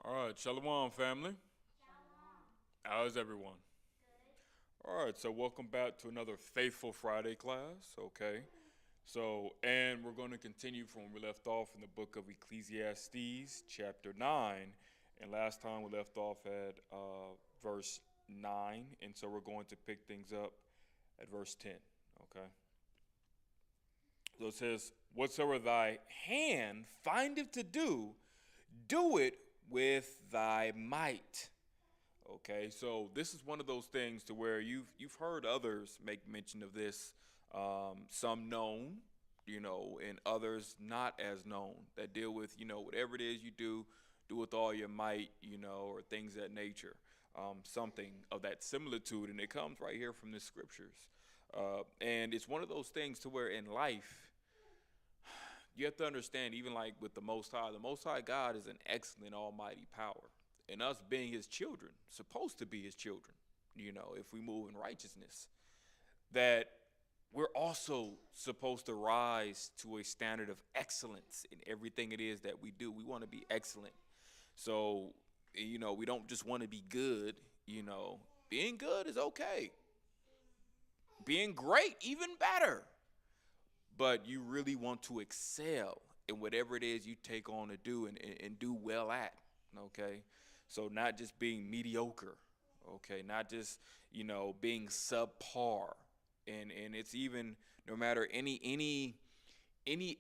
All right, Shalom, family. How's everyone? All right, so welcome back to another Faithful Friday class. Okay, and we're going to continue from where we left off in the Book of Ecclesiastes, chapter 9. And last time we left off at verse 9, and so we're going to pick things up at verse 10. Okay, so it says, "Whatsoever thy hand findeth to do, do it with thy might." Okay, so this is one of those things to where you've heard others make mention of this, some known, and others not as known that deal with whatever it is you do with all your might, or things of that nature, something of that similitude, and it comes right here from the scriptures, and it's one of those things to where in life you have to understand, even like with the Most High God is an excellent Almighty power. And us being His children, supposed to be His children, if we move in righteousness, that we're also supposed to rise to a standard of excellence in everything it is that we do. We want to be excellent. So, we don't just want to be good, being good is okay. Being great, even better. But you really want to excel in whatever it is you take on to do and do well at, okay? So not just being mediocre, okay? Not just, being subpar. And it's even no matter any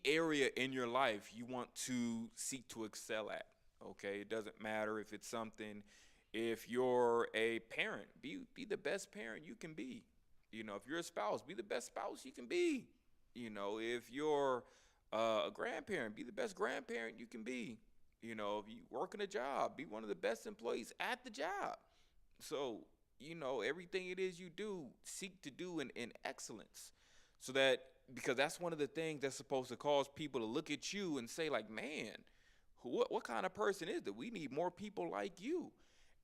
area in your life you want to seek to excel at, okay? It doesn't matter if it's something, if you're a parent, be the best parent you can be. If you're a spouse, be the best spouse you can be. If you're a grandparent, be the best grandparent you can be. If you work in a job, be one of the best employees at the job. So, everything it is you do, seek to do in excellence. So that, because that's one of the things that's supposed to cause people to look at you and say, like, man, what kind of person is that? We need more people like you.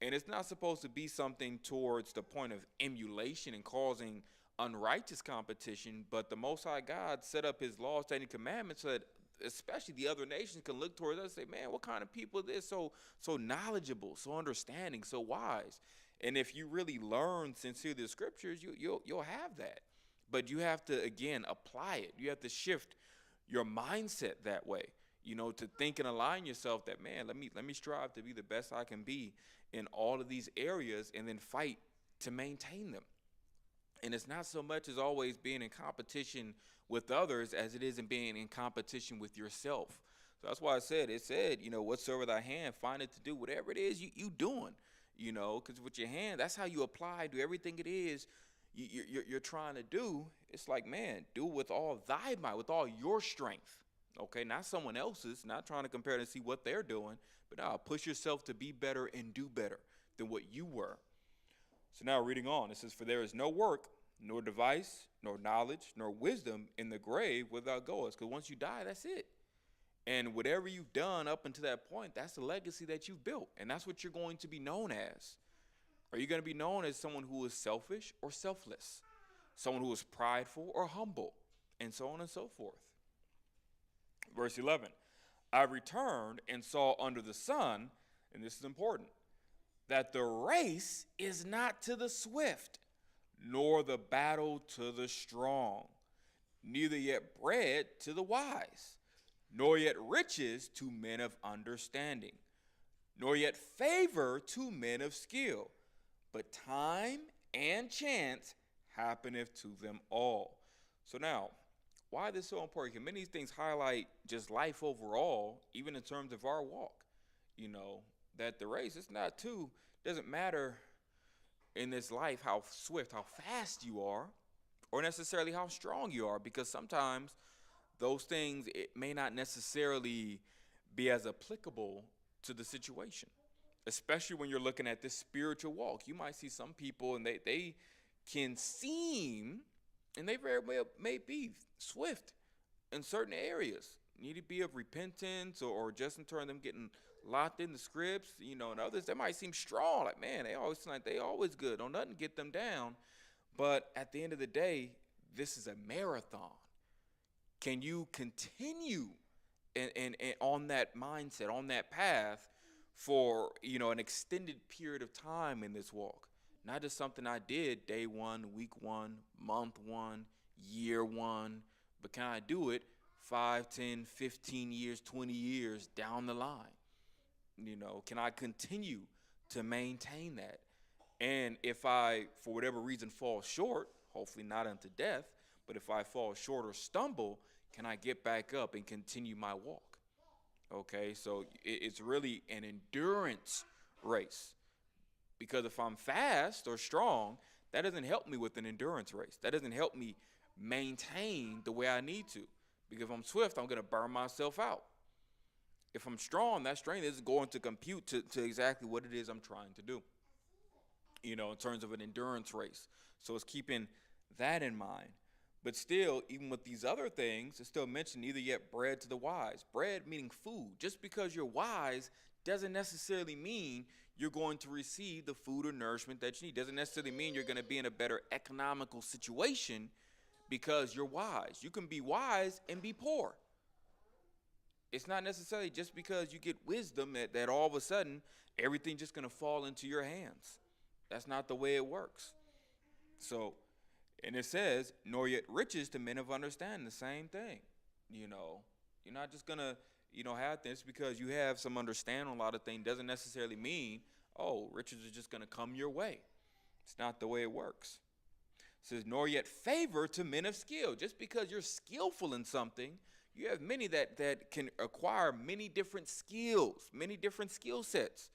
And it's not supposed to be something towards the point of emulation and causing unrighteous competition, but the Most High God set up His laws, statutes, and commandments so that especially the other nations can look towards us and say, man, what kind of people are this? So knowledgeable, so understanding, so wise. And if you really learn sincerely the scriptures, you'll have that. But you have to, again, apply it. You have to shift your mindset that way, to think and align yourself that, man, let me strive to be the best I can be in all of these areas and then fight to maintain them. And it's not so much as always being in competition with others as it is in being in competition with yourself. So that's why it said, whatsoever thy hand find it to do, whatever it is you doing, because with your hand, that's how you apply to everything it is you're trying to do. It's like, man, do with all thy might, with all your strength. Okay, not someone else's, not trying to compare to see what they're doing, but push yourself to be better and do better than what you were. So now reading on, it says, "For there is no work, nor device, nor knowledge, nor wisdom in the grave where thou goest." Because once you die, that's it. And whatever you've done up until that point, that's the legacy that you've built. And that's what you're going to be known as. Are you going to be known as someone who is selfish or selfless? Someone who is prideful or humble? And so on and so forth. Verse 11, "I returned and saw under the sun," and this is important, "that the race is not to the swift, nor the battle to the strong, neither yet bread to the wise, nor yet riches to men of understanding, nor yet favor to men of skill, but time and chance happeneth to them all." So now, why this is so important? Because many of these things highlight just life overall, even in terms of our walk. That the race, it's not doesn't matter in this life how swift, how fast you are, or necessarily how strong you are, because sometimes those things, it may not necessarily be as applicable to the situation, especially when you're looking at this spiritual walk. You might see some people and they can seem, and they very well may be swift in certain areas, need to be of repentance, or just in terms of them getting locked in the scripts, and others, they might seem strong, like, man, they always seem like they always good, don't nothing get them down. But at the end of the day, this is a marathon. Can you continue and on that mindset, on that path for, an extended period of time in this walk? Not just something I did day one, week one, month one, year one, but can I do it 5, 10, 15 years, 20 years down the line? Can I continue to maintain that? And if I, for whatever reason, fall short, hopefully not unto death, but if I fall short or stumble, can I get back up and continue my walk? Okay, so it's really an endurance race. Because if I'm fast or strong, that doesn't help me with an endurance race. That doesn't help me maintain the way I need to. Because if I'm swift, I'm going to burn myself out. If I'm strong, that strength is going to compute to exactly what it is I'm trying to do, in terms of an endurance race. So it's keeping that in mind. But still, even with these other things, it's still mentioned, neither yet bread to the wise. Bread meaning food. Just because you're wise doesn't necessarily mean you're going to receive the food or nourishment that you need. Doesn't necessarily mean you're going to be in a better economical situation because you're wise. You can be wise and be poor. It's not necessarily just because you get wisdom that all of a sudden everything's just going to fall into your hands. That's not the way it works. So, and it says, nor yet riches to men of understanding, the same thing. You're not just going to, have things because you have some understanding on a lot of things. Doesn't necessarily mean, riches are just going to come your way. It's not the way it works. It says, nor yet favor to men of skill. Just because you're skillful in something, you have many that can acquire many different skills, many different skill sets,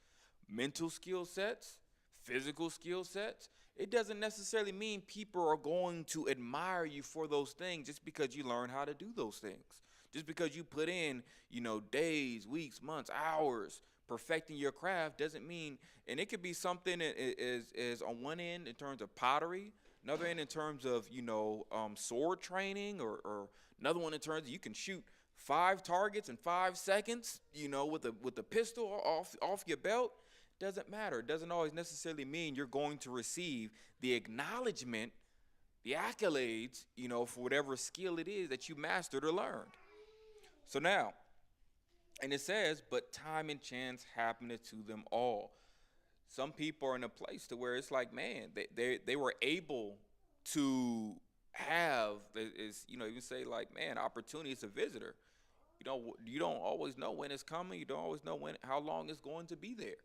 mental skill sets, physical skill sets. It doesn't necessarily mean people are going to admire you for those things just because you learn how to do those things. Just because you put in, days, weeks, months, hours perfecting your craft doesn't mean, and it could be something that is on one end in terms of pottery, another end in terms of, sword training, or another one in terms of you can shoot 5 targets in 5 seconds, with a pistol off your belt. Doesn't matter. It doesn't always necessarily mean you're going to receive the acknowledgement, the accolades, for whatever skill it is that you mastered or learned. So now, and it says, but time and chance happeneth to them all. Some people are in a place to where it's like, man, they were able to have, even say like, man, opportunity is a visitor. You don't always know when it's coming. You don't always know how long it's going to be there.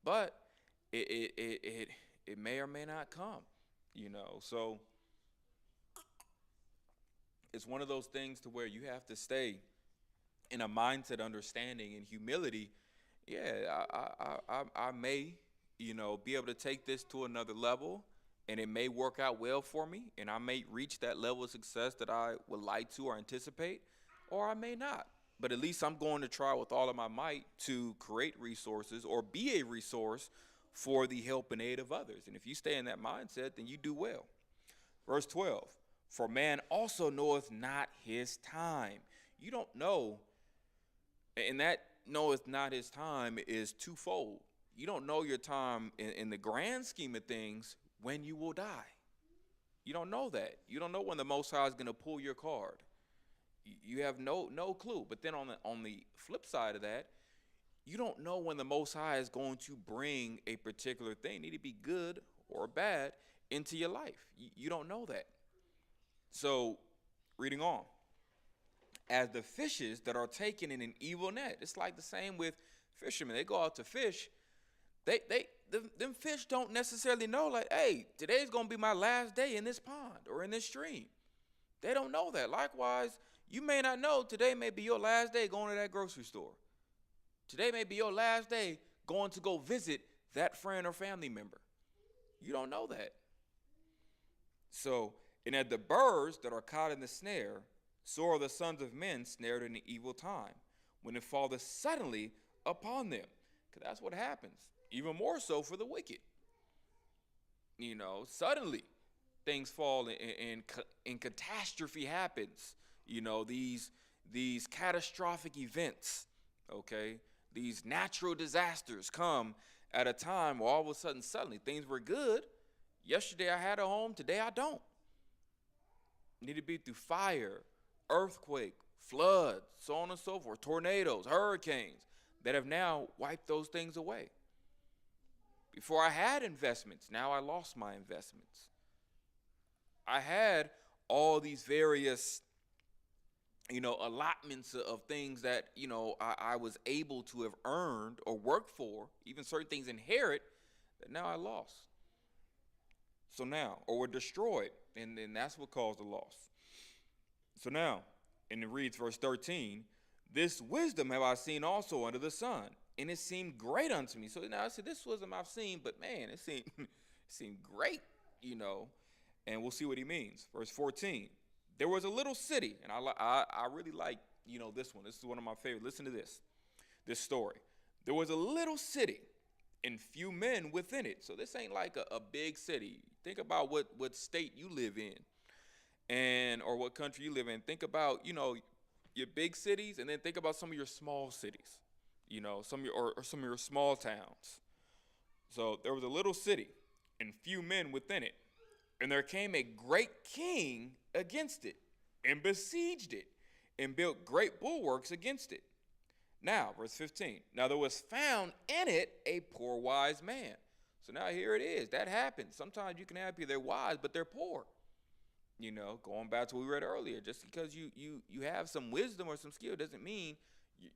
But it may or may not come, so it's one of those things to where you have to stay in a mindset, understanding, and humility. Yeah, I may, be able to take this to another level, and it may work out well for me, and I may reach that level of success that I would like to or anticipate, or I may not. But at least I'm going to try with all of my might to create resources or be a resource for the help and aid of others. And if you stay in that mindset, then you do well. Verse 12, for man also knoweth not his time. You don't know, and that knoweth not his time is twofold. You don't know your time in the grand scheme of things when you will die. You don't know that. You don't know when the Most High is going to pull your card. You have no clue. But then on the flip side of that, you don't know when the Most High is going to bring a particular thing, need to be good or bad, into your life. You don't know that. So, reading on. As the fishes that are taken in an evil net. It's like the same with fishermen. They go out to fish. Them fish don't necessarily know, like, hey, today's going to be my last day in this pond or in this stream. They don't know that. Likewise, you may not know today may be your last day going to that grocery store. Today may be your last day going to go visit that friend or family member. You don't know that. So, and at the birds that are caught in the snare, so are the sons of men snared in the evil time, when it falleth suddenly upon them. Because that's what happens. Even more so for the wicked. Suddenly things fall and catastrophe happens. These catastrophic events, okay? These natural disasters come at a time where all of a sudden, suddenly, things were good. Yesterday I had a home, today I don't. Need to be through fire, earthquake, floods, so on and so forth, tornadoes, hurricanes that have now wiped those things away. Before I had investments, now I lost my investments. I had all these various, allotments of things that, I was able to have earned or worked for, even certain things inherit, that now I lost. So now, or were destroyed, and that's what caused the loss. So now, and it reads verse 13, this wisdom have I seen also under the sun, and it seemed great unto me. So now I said, this wisdom I've seen, but man, it seemed great, and we'll see what he means. Verse 14, there was a little city, and I really like, this one. This is one of my favorites. Listen to this story. There was a little city, and few men within it. So this ain't like a big city. Think about what state you live in, or what country you live in. Think about, your big cities, and then think about some of your small cities, some of your small towns. So there was a little city, and few men within it. And there came a great king against it, and besieged it, and built great bulwarks against it. Now, verse 15, now there was found in it a poor wise man. So now here it is. That happens. Sometimes you can have people, they're wise, but they're poor. Going back to what we read earlier, just because you have some wisdom or some skill doesn't mean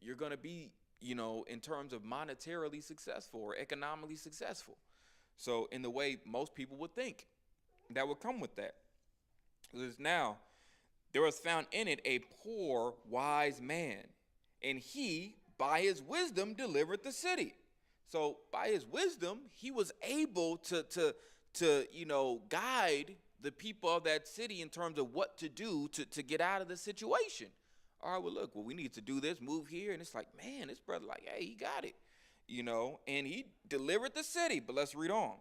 you're going to be, in terms of monetarily successful or economically successful. So in the way most people would think, that would come with that. Now, there was found in it a poor wise man, and he, by his wisdom, delivered the city. So by his wisdom, he was able to guide the people of that city in terms of what to do to get out of the situation. All right, well, we need to do this, move here. And it's like, man, this brother, like, hey, he got it, and he delivered the city. But let's read on.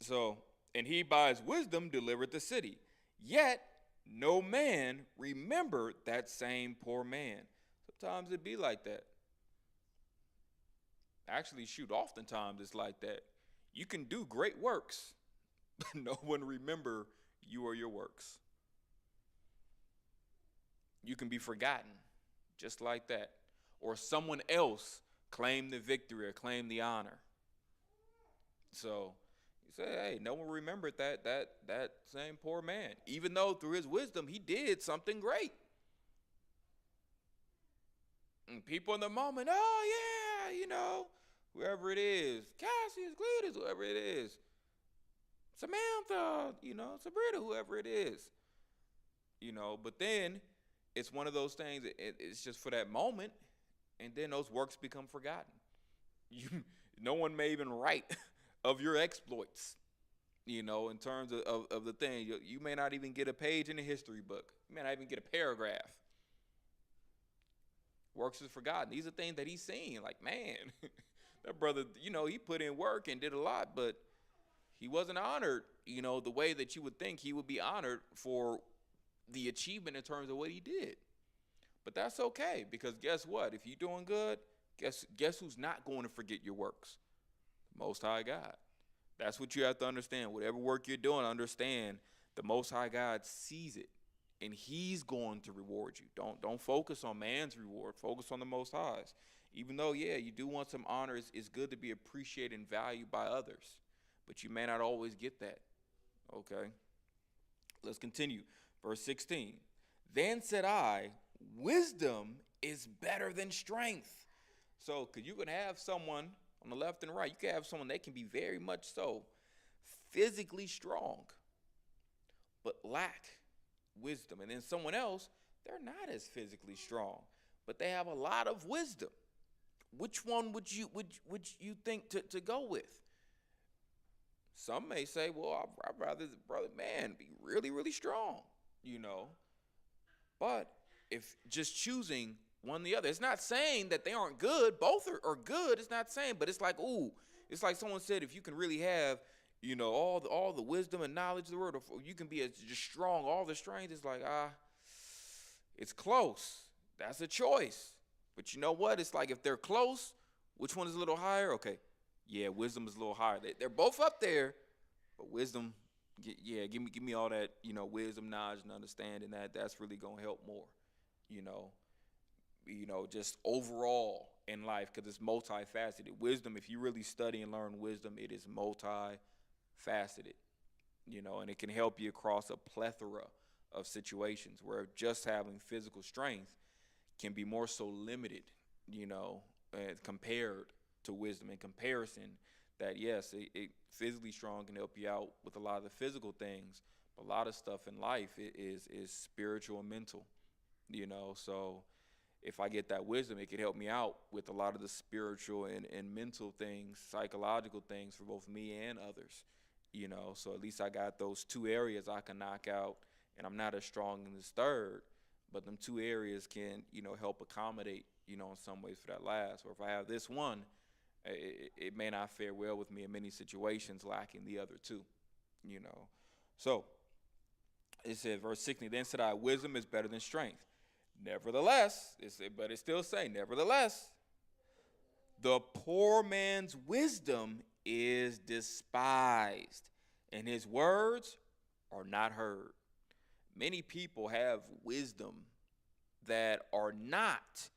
So, and he by his wisdom delivered the city. Yet no man remembered that same poor man. Sometimes it be like that. Actually, oftentimes it's like that. You can do great works, but no one remember you or your works. You can be forgotten just like that. Or someone else claim the victory or claim the honor. So you say, hey, no one remembered that same poor man, even though through his wisdom he did something great. And people in the moment, oh yeah, whoever it is, Cassius, Cletus, whoever it is, Samantha, Sabrina, whoever it is, but then it's one of those things, it's just for that moment, and then those works become forgotten. No one may even write of your exploits, in terms of the thing. You may not even get a page in the history book. You may not even get a paragraph. Works is forgotten. These are things that he's seen. Like, man, that brother, he put in work and did a lot, but he wasn't honored, the way that you would think he would be honored for the achievement in terms of what he did. But that's okay, because guess what? If you're doing good, guess who's not going to forget your works? The Most High God. That's what you have to understand. Whatever work you're doing, understand the Most High God sees it, and he's going to reward you. Don't focus on man's reward. Focus on the Most High's. Even though, yeah, you do want some honor, it's good to be appreciated and valued by others, but you may not always get that. Okay? Let's continue. Verse 16. Then said I, wisdom is better than strength. So, because you can have someone on the left and right, you can have someone that can be very much so physically strong, but lack wisdom. And then someone else, they're not as physically strong, but they have a lot of wisdom. Which one would you think to go with? Some may say, well, I'd rather the brother man be really, really strong, you know. But if just choosing one or the other, it's not saying that they aren't good. Both are good. It's not saying, but it's like, ooh, it's like someone said, if you can really have, all the wisdom and knowledge of the world, or you can be as just strong, all the strength, it's like, it's close. That's a choice. But you know what? It's like if they're close, which one is a little higher? Okay, yeah, wisdom is a little higher. They're both up there, but wisdom, yeah, give me all that, wisdom, knowledge, and understanding. That's really gonna help more, you know, just overall in life, because it's multifaceted. Wisdom, if you really study and learn wisdom, it is multifaceted, and it can help you across a plethora of situations where just having physical strength can be more so limited, compared to wisdom. In comparison, that yes, it physically strong can help you out with a lot of the physical things, but a lot of stuff in life is spiritual and mental, so if I get that wisdom, it could help me out with a lot of the spiritual and mental things, psychological things for both me and others, so at least I got those two areas I can knock out, and I'm not as strong in this third, but them two areas can, help accommodate, in some ways for that last. Or if I have this one, it may not fare well with me in many situations, lacking the other two, So it said, verse 16, then said I, wisdom is better than strength. Nevertheless, but it's still saying, nevertheless, the poor man's wisdom is despised, and his words are not heard. Many people have wisdom that are not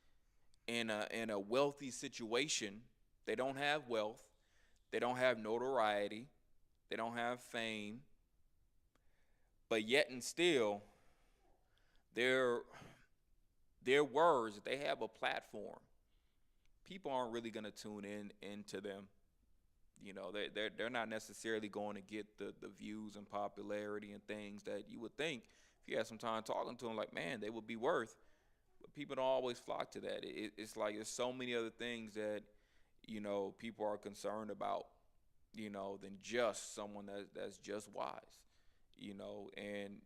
in a wealthy situation. They don't have wealth. They don't have notoriety. They don't have fame. But yet and still, their words, they have a platform. People aren't really going to tune into them. They're not necessarily going to get the views and popularity and things that you would think if you had some time talking to them, like, man, they would be worth. But people don't always flock to that. It's like there's so many other things that, people are concerned about, than just someone that's just wise, and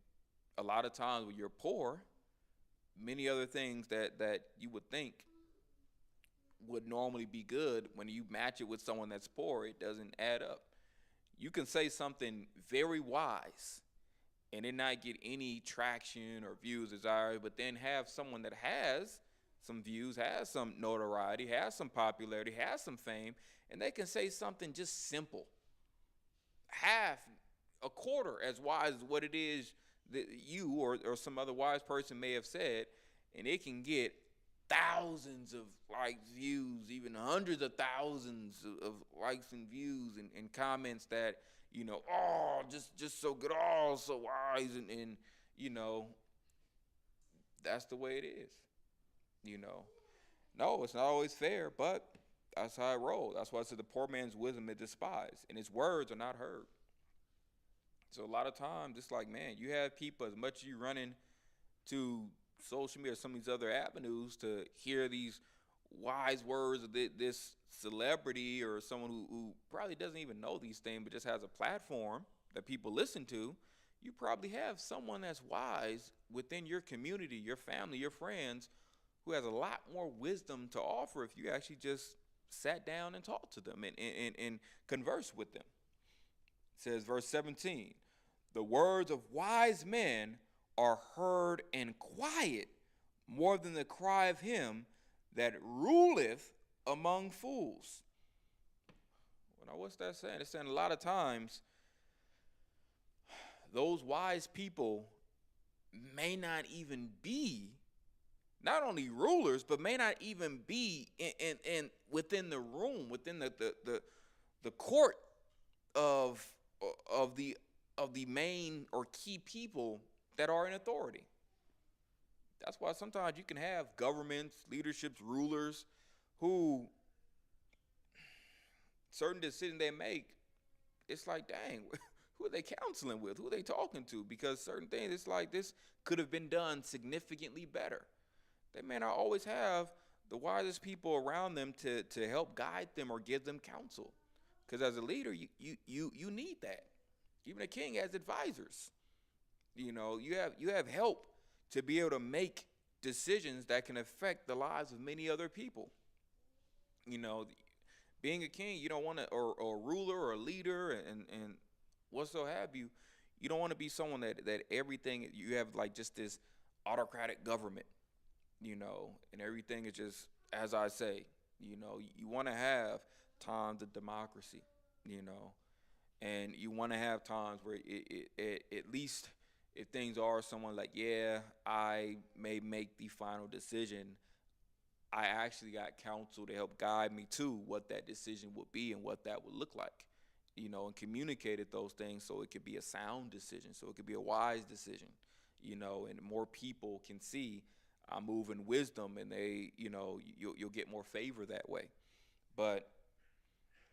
a lot of times when you're poor, many other things that you would think would normally be good, when you match it with someone that's poor, it doesn't add up. You can say something very wise and it not get any traction or views desired, but then have someone that has some views, has some notoriety, has some popularity, has some fame, and they can say something just simple, half, a quarter as wise as what it is that you or some other wise person may have said, and it can get thousands of likes, views, even hundreds of thousands of likes and views and comments that, just so good, so wise, and that's the way it is. No, it's not always fair, but that's how I roll. That's why I said the poor man's wisdom is despised, and his words are not heard. So a lot of times, it's like, man, you have people, as much as you running to social media or some of these other avenues to hear these wise words of this celebrity or someone who probably doesn't even know these things, but just has a platform that people listen to, you probably have someone that's wise within your community, your family, your friends, who has a lot more wisdom to offer if you actually just sat down and talked to them and conversed with them. It says, verse 17, the words of wise men are heard in quiet more than the cry of him that ruleth among fools. Well, now what's that saying? It's saying a lot of times those wise people may not even be not only rulers, but may not even be in within the room, within the court of the main or key people that are in authority. That's why sometimes you can have governments, leaderships, rulers who certain decisions they make, it's like, dang, who are they counseling with? Who are they talking to? Because certain things, it's like this could have been done significantly better. They may not always have the wisest people around them to help guide them or give them counsel. Because as a leader, you need that. Even a king has advisors. You have help to be able to make decisions that can affect the lives of many other people. You know, being a king, you don't want to, or a ruler or a leader, and whatso have you. You don't want to be someone that everything you have like just this autocratic government, and everything is just as I say. You want to have times of democracy, and you want to have times where at least if things are someone like, yeah, I may make the final decision, I actually got counsel to help guide me to what that decision would be and what that would look like, and communicated those things so it could be a sound decision, so it could be a wise decision, and more people can see I move in wisdom, and you'll get more favor that way. But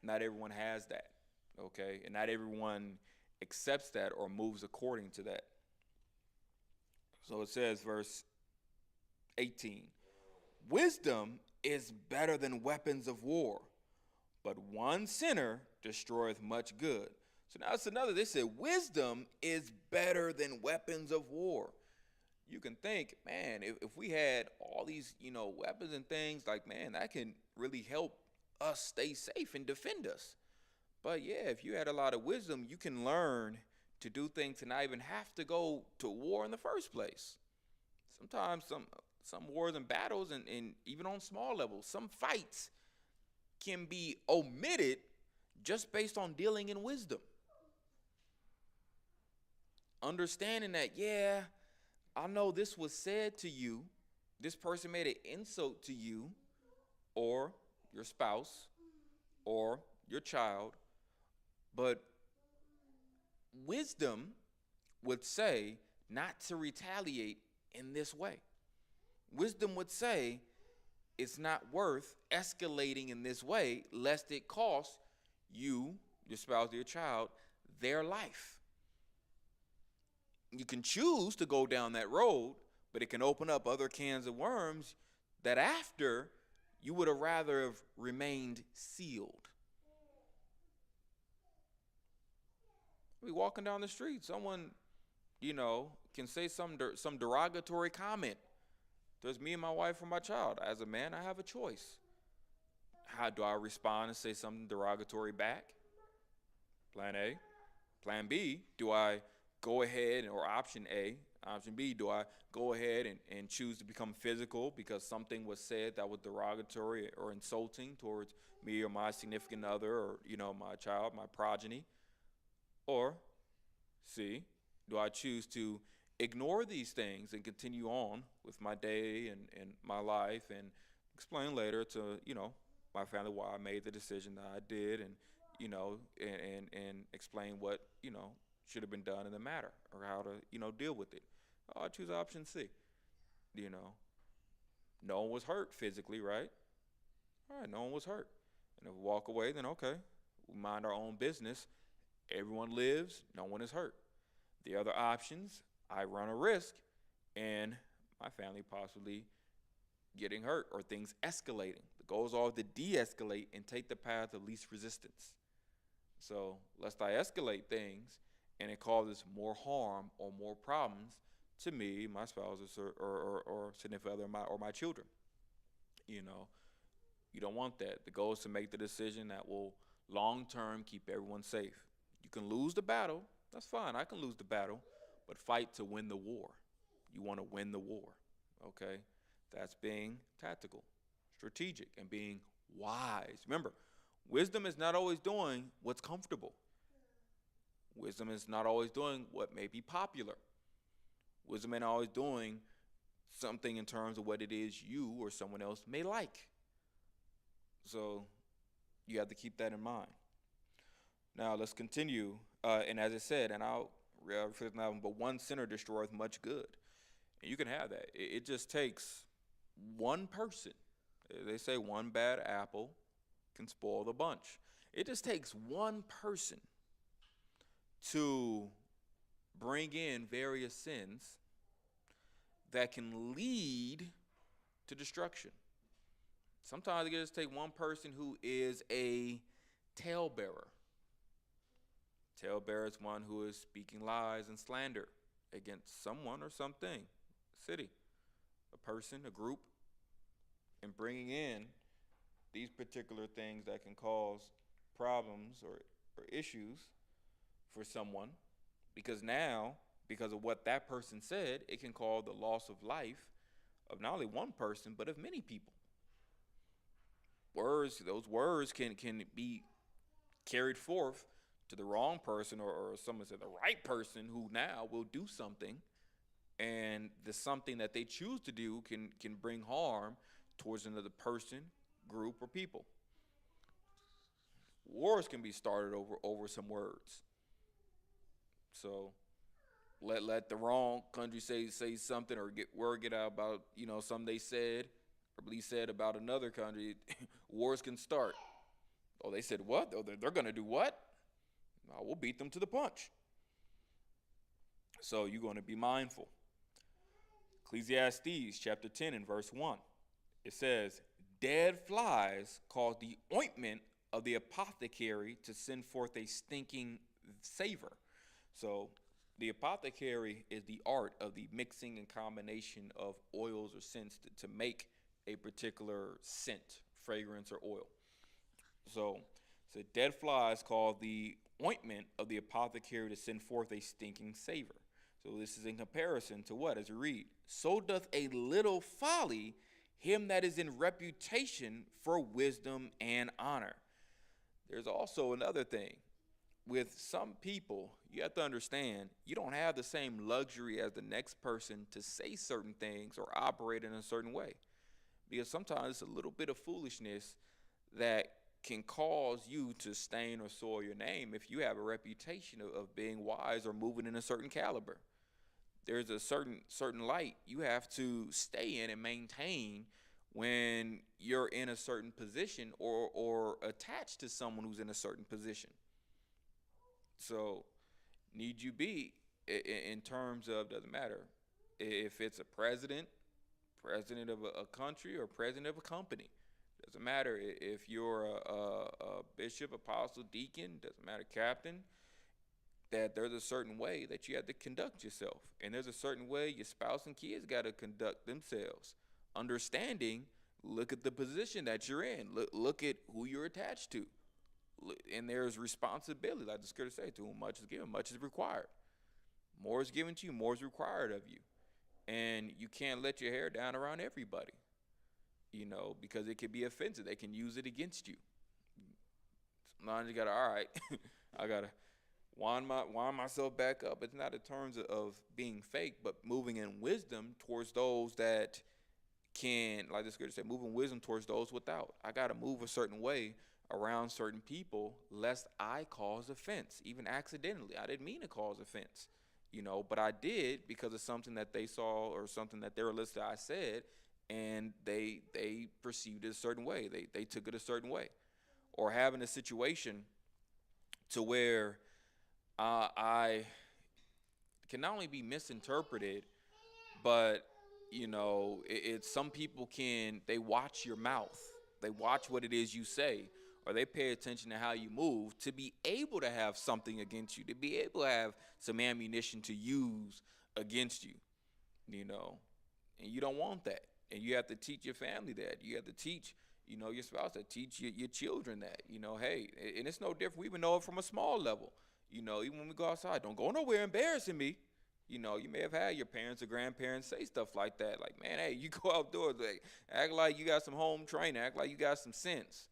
not everyone has that, okay? And not everyone accepts that or moves according to that. So it says, verse 18, wisdom is better than weapons of war, but one sinner destroyeth much good. So now it's another, they said wisdom is better than weapons of war. You can think, man, if we had all these, weapons and things, like, man, that can really help us stay safe and defend us. But yeah, if you had a lot of wisdom, you can learn to do things to not even have to go to war in the first place. Sometimes some wars and battles, and even on small levels, some fights can be omitted just based on dealing in wisdom. Understanding that, yeah, I know this was said to you, this person made an insult to you, or your spouse, or your child, but wisdom would say not to retaliate in this way. Wisdom would say it's not worth escalating in this way, lest it cost you, your spouse, or your child, their life. You can choose to go down that road, but it can open up other cans of worms that after you would have rather have remained sealed. We walking down the street, someone, can say some derogatory comment. There's me and my wife or my child. As a man, I have a choice. How do I respond and say something derogatory back? Plan A. Plan B, do I go ahead, or option A, option B, do I go ahead and choose to become physical because something was said that was derogatory or insulting towards me or my significant other, or, my child, my progeny? Or C, do I choose to ignore these things and continue on with my day and my life, and explain later to, my family why I made the decision that I did, and, and explain what, should have been done in the matter, or how to, deal with it. Oh, I choose option C. No one was hurt physically, right? All right, no one was hurt. And if we walk away, then okay, we mind our own business. Everyone lives, no one is hurt. The other options, I run a risk and my family possibly getting hurt or things escalating. The goal is all to de-escalate and take the path of least resistance. So lest I escalate things and it causes more harm or more problems to me, my spouse, or significant other, or my children. You don't want that. The goal is to make the decision that will long-term keep everyone safe. You can lose the battle. That's fine. I can lose the battle, but fight to win the war. You want to win the war, okay? That's being tactical, strategic, and being wise. Remember, wisdom is not always doing what's comfortable. Wisdom is not always doing what may be popular. Wisdom ain't always doing something in terms of what it is you or someone else may like. So you have to keep that in mind. Now let's continue. And as I said, and I'll refer to that one, but one sinner destroyeth much good. And you can have that. It just takes one person. They say one bad apple can spoil the bunch. It just takes one person to bring in various sins that can lead to destruction. Sometimes it just takes one person who is a talebearer Talebearer is one who is speaking lies and slander against someone or something, city, a person, a group, and bringing in these particular things that can cause problems or issues for someone, because now, because of what that person said, it can cause the loss of life of not only one person, but of many people. Those words can be carried forth to the wrong person, or someone said the right person, who now will do something, and the something that they choose to do can bring harm towards another person, group, or people. Wars can be started over some words. So let the wrong country say something, or get out about something they said or believe said about another country. Wars can start. Oh, they said what? Oh, they're gonna do what? We'll beat them to the punch. So you're going to be mindful. Ecclesiastes chapter 10 and verse 1. It says, dead flies cause the ointment of the apothecary to send forth a stinking savor. So the apothecary is the art of the mixing and combination of oils or scents to make a particular scent, fragrance, or oil. So dead flies cause the ointment of the apothecary to send forth a stinking savor. So this is in comparison to what? As we read, so doth a little folly him that is in reputation for wisdom and honor. There's also another thing. With some people, you have to understand, you don't have the same luxury as the next person to say certain things or operate in a certain way. Because sometimes it's a little bit of foolishness that can cause you to stain or soil your name if you have a reputation of being wise or moving in a certain caliber. There's a certain light you have to stay in and maintain when you're in a certain position or attached to someone who's in a certain position. So need you be in terms of, doesn't matter if it's a president of a country, or president of a company. Doesn't matter if you're a bishop, apostle, deacon, doesn't matter, captain, that there's a certain way that you have to conduct yourself. And there's a certain way your spouse and kids got to conduct themselves. Understanding, look at the position that you're in. Look at who you're attached to. And there's responsibility, like the scripture says, to whom much is given, much is required. More is given to you, more is required of you. And you can't let your hair down around everybody. Because it could be offensive. They can use it against you. Sometimes you gotta, all right, I gotta wind myself back up. It's not in terms of being fake, but moving in wisdom towards those that can, like the scripture said, moving wisdom towards those without. I gotta move a certain way around certain people, lest I cause offense, even accidentally. I didn't mean to cause offense, but I did because of something that they saw or something that they were listening to I said, and they perceived it a certain way. They took it a certain way. Or having a situation to where I can not only be misinterpreted, but it's some people they watch your mouth. They watch what it is you say, or they pay attention to how you move to be able to have something against you, to be able to have some ammunition to use against you, and you don't want that. And you have to teach your family that. You have to teach, your spouse that. Teach your children that. Hey, and it's no different. We even know it from a small level. Even when we go outside, don't go nowhere embarrassing me. You may have had your parents or grandparents say stuff like that. Like, man, hey, you go outdoors, like, act like you got some home training. Act like you got some sense.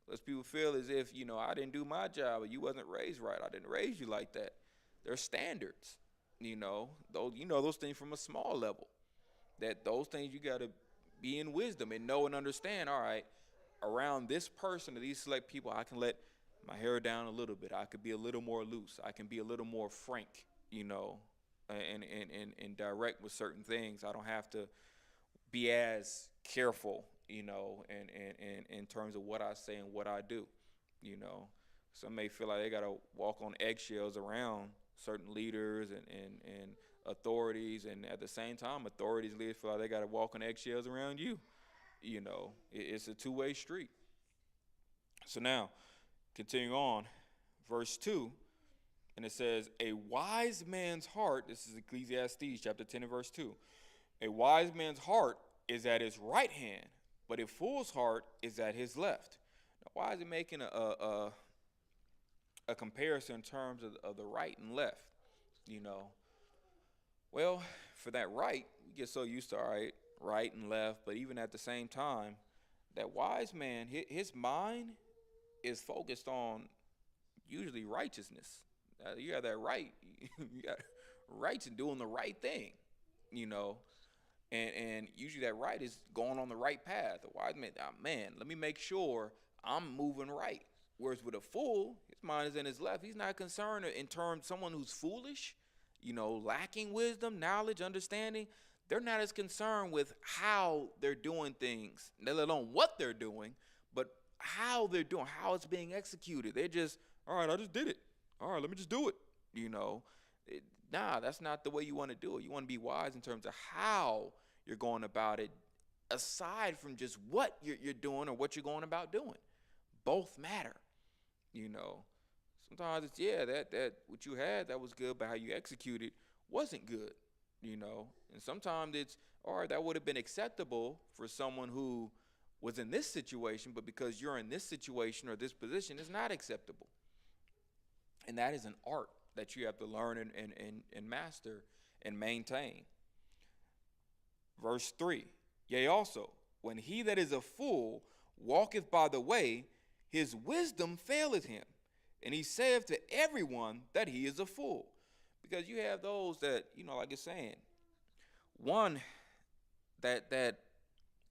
Lets people feel as if, I didn't do my job, or you wasn't raised right. I didn't raise you like that. There's standards, those things from a small level. That those things you got to be in wisdom and know and understand. All right, around this person or these select people, I can let my hair down a little bit. I could be a little more loose. I can be a little more frank, and direct with certain things. I don't have to be as careful, and in terms of what I say and what I do. Some may feel like they got to walk on eggshells around certain leaders and authorities, and at the same time, authorities, leaders feel like they got to walk on eggshells around you. It's a two-way street. So now, continuing on, verse 2, And it says, a wise man's heart, this is Ecclesiastes chapter 10 and verse 2. A wise man's heart is at his right hand, but a fool's heart is at his left. Now, why is it making a comparison in terms of the right and left? You know, well, for that right, we get so used to, all right and left, but even at the same time, that wise man, his mind is focused on usually righteousness. You have that right, you got rights in doing the right thing, you know, and usually that right is going on the right path. The wise man, man, let me make sure I'm moving right. Whereas with a fool, his mind is in his left. He's not concerned in terms of someone who's foolish, you know, lacking wisdom, knowledge, understanding. They're not as concerned with how they're doing things, let alone what they're doing, but how they're doing, how it's being executed. They're just, all right, I just did it. All right, let me just do it. You know, nah, that's not the way you want to do it. You want to be wise in terms of how you're going about it, aside from just what you're doing or what you're going about doing. Both matter. You know, sometimes it's, yeah, that what you had, that was good, but how you executed wasn't good. You know, and sometimes it's, all right, that would have been acceptable for someone who was in this situation, but because you're in this situation or this position, it's not acceptable. And that is an art that you have to learn and master and maintain. Verse 3, yea also, when he that is a fool walketh by the way, his wisdom faileth him, and he saith to everyone that he is a fool. Because you have those that, you know, like it's saying, one that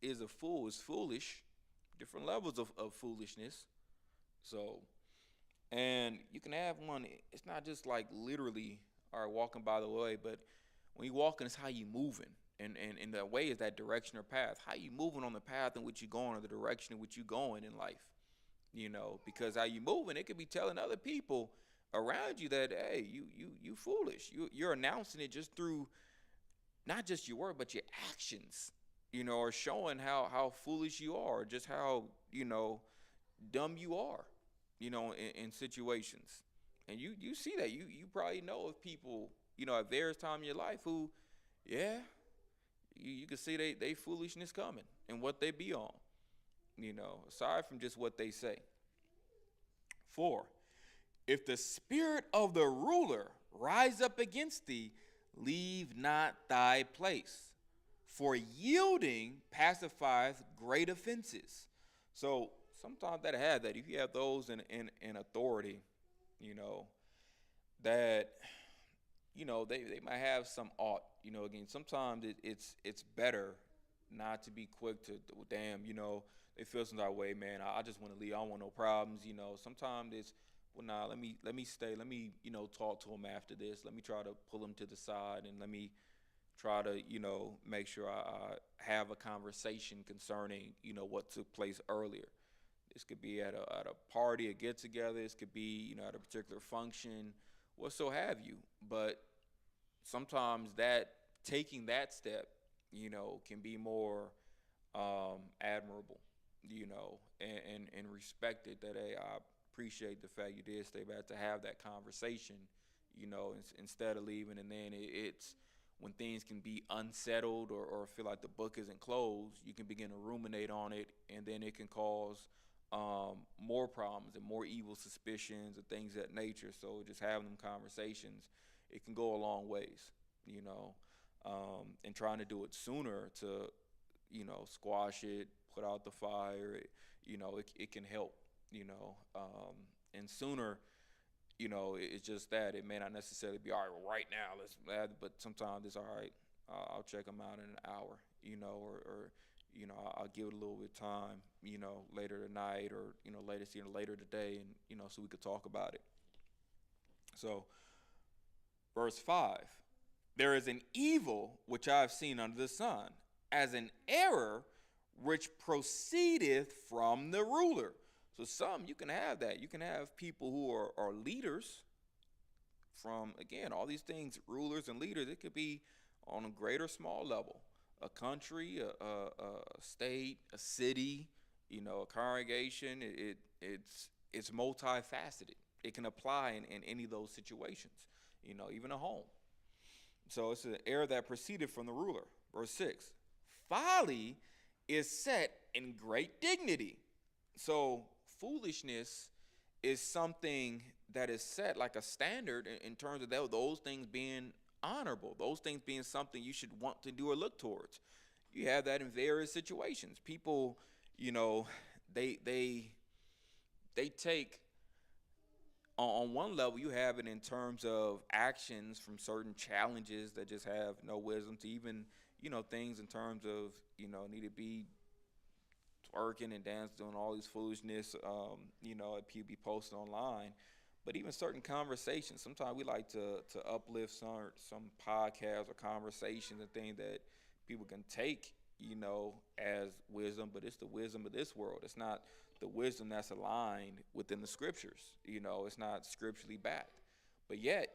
is a fool is foolish, different levels of foolishness. So, and you can have one, it's not just like literally, all right, walking by the way, but when you walking, it's how you moving. And the way is that direction or path. How you moving on the path in which you going, or the direction in which you going in life. You know, because how you moving, it could be telling other people around you that, hey, you foolish. You're announcing it just through not just your word, but your actions, you know, or showing how foolish you are, just how, you know, dumb you are, you know, in situations. And you see that. You probably know of people, you know, at various times in your life who, yeah, you can see they foolishness coming and what they be on, you know, aside from just what they say. 4, if the spirit of the ruler rise up against thee, leave not thy place, for yielding pacifieth great offenses. So sometimes that have that. If you have those in authority, you know, that, you know, they might have some ought, you know, again, sometimes it's better not to be quick to, damn, you know, they feel some type of way, man, I just want to leave, I don't want no problems, you know. Sometimes it's, well, nah, let me stay, let me, you know, talk to him after this, let me try to pull him to the side, and let me try to, you know, make sure I have a conversation concerning, you know, what took place earlier. This could be at a party, a get together, this could be, you know, at a particular function, what so have you. But sometimes that taking that step, you know, can be more admirable, you know, and respected. That, hey, I appreciate the fact you did stay back to have that conversation, you know, instead of leaving. And then it's when things can be unsettled, or feel like the book isn't closed, you can begin to ruminate on it, and then it can cause more problems and more evil suspicions and things of that nature. So just having them conversations, it can go a long ways, you know, and trying to do it sooner to, you know, squash it, put out the fire, you know, it can help, you know, and sooner, you know, it's just that it may not necessarily be, all right, well, right now, but sometimes it's, all right, I'll check them out in an hour, you know, or you know, I'll give it a little bit of time, you know, later tonight, or, you know, later today, and, you know, so we could talk about it. So, verse 5, there is an evil which I have seen under the sun, as an error which proceedeth from the ruler. So some, you can have that. You can have people who are leaders from, again, all these things, rulers and leaders. It could be on a great or small level. A country, a state, a city, you know, a congregation. It's multifaceted, It can apply in any of those situations, even a home. So it's an error that proceeded from the ruler. Verse 6. Folly is set in great dignity. So foolishness is something that is set like a standard in terms of those things being honorable, those things being something you should want to do or look towards. You have that in various situations. People, they take on one level, you have it in terms of actions from certain challenges that just have no wisdom, to even things in terms of need to be twerking and dancing, doing all these foolishness, that people be posting online. But even certain conversations, sometimes we like to uplift some podcasts or conversations and things that people can take, as wisdom, but it's the wisdom of this world. It's not the wisdom that's aligned within the scriptures. It's not scripturally backed. But yet,